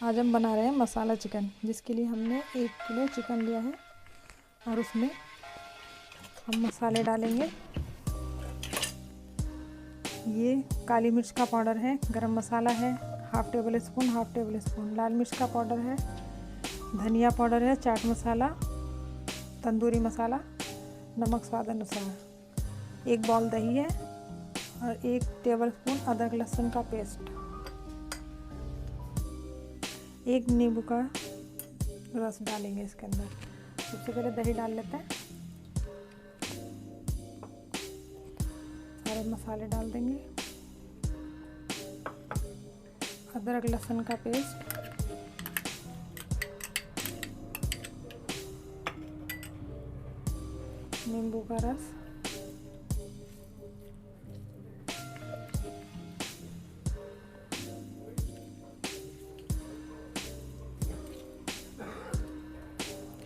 आज हम बना रहे हैं मसाला चिकन, जिसके लिए हमने 1 किलो चिकन लिया है और उसमें हम मसाले डालेंगे। ये काली मिर्च का पाउडर है, गरम मसाला है हाफ़ टेबल स्पून, लाल मिर्च का पाउडर है, धनिया पाउडर है, चाट मसाला, तंदूरी मसाला, नमक स्वाद अनुसार, 1 बाउल दही है और 1 टेबल स्पून अदरक लहसुन का पेस्ट, 1 नींबू का रस डालेंगे इसके अंदर। सबसे पहले दही डाल लेते हैं, सारे मसाले डाल देंगे, अदरक लहसुन का पेस्ट, नींबू का रस,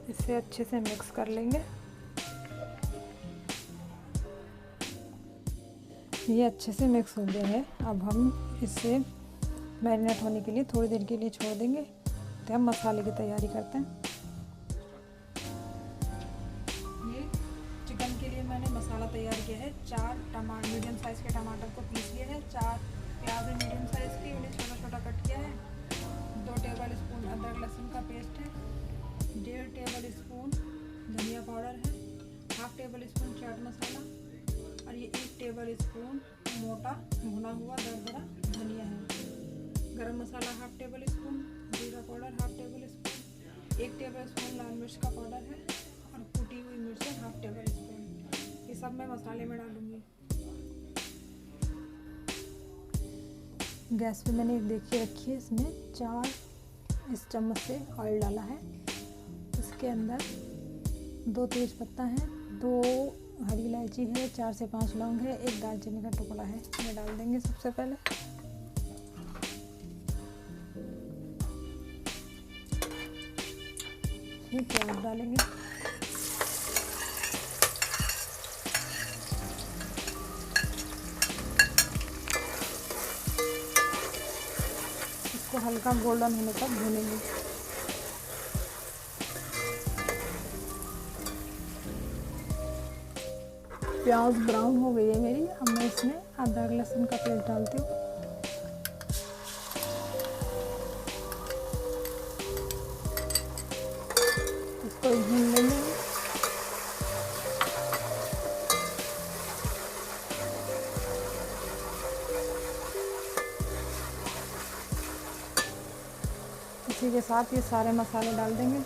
इसे अच्छे से मिक्स कर लेंगे। ये अच्छे से मिक्स हो गया है। अब हम इसे मैरिनेट होने के लिए थोड़ी देर के लिए छोड़ देंगे। तो हम मसाले की तैयारी करते हैं। ये चिकन के लिए मैंने मसाला तैयार किया है। 4 टमाटर मीडियम साइज़ के टमाटर को पीस लिया है, 4 प्याज मीडियम साइज़ की उन्हें छोटा छोटा कट किया है, 2 टेबल स्पून अदरक लहसुन का पेस्ट है, 1.5 टेबल स्पून धनिया पाउडर है, half table spoon chaat masala और ये 1 टेबल स्पून मोटा भुना हुआ दरदरा धनिया है, garam masala half tablespoon, जीरा powder half tablespoon, 1 tablespoon लाल मिर्च का पाउडर है और कुटी हुई मिर्च हाफ़ टेबल स्पून। ये सब मैं मसाले में डालूँगी। गैस पे मैंने एक देगची रखी है, इसमें 4 इस चम्मच से ऑयल डाला है। इसके अंदर 2 तेज पत्ता है, 2 हरी इलायची है, 4 से 5 लौंग है, 1 दालचीनी का टुकड़ा है। ये डाल देंगे सबसे पहले। फिर प्याज डालेंगे, इसको हल्का गोल्डन होने तक भूनेंगे। प्याज ब्राउन हो गई है मेरी। अब मैं इसमें अदरक लहसुन का पेस्ट डालती हूँ। इसको भून लेंगे। इसी के साथ ये सारे मसाले डाल देंगे।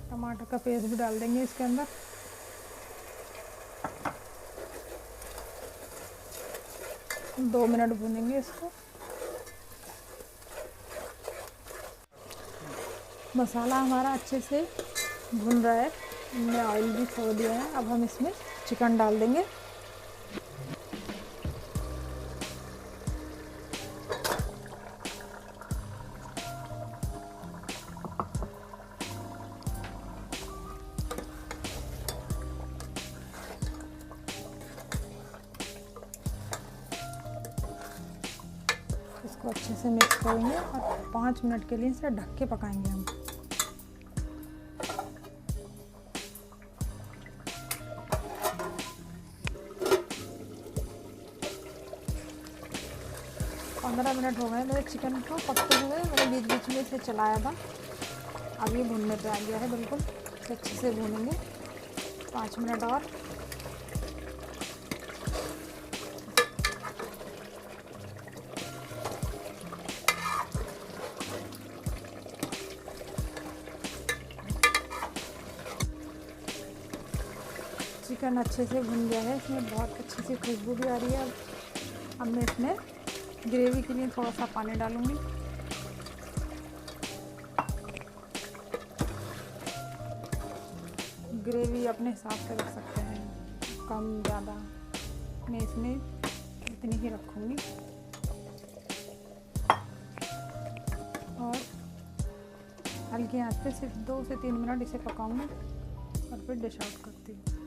टमाटर का पेस्ट भी डाल देंगे इसके अंदर। दो मिनट भूनेंगे इसको। मसाला हमारा अच्छे से भुन रहा है, हमने ऑयल भी छोड़ दिया है। अब हम इसमें चिकन डाल देंगे। इसको अच्छे से मिक्स करेंगे और 5 मिनट के लिए इसे ढक के पकाएंगे हम। पंद्रह मिनट हो गए मेरे चिकन को पकते हुए। मैंने बीच बीच में इसे चलाया था। अब ये भुनने पे आ गया है बिल्कुल। इसे अच्छे से भूनेंगे 5 मिनट और। चिकन अच्छे से भुन गया है, इसमें बहुत अच्छी सी खुशबू भी आ रही है। अब मैं इसमें ग्रेवी के लिए थोड़ा सा पानी डालूंगी। ग्रेवी अपने हिसाब से रख सकते हैं, कम ज़्यादा। मैं इसमें इतनी ही रखूँगी और हल्की आंच पे सिर्फ 2 से 3 मिनट इसे पकाऊंगी और फिर डिश आउट करती हूँ।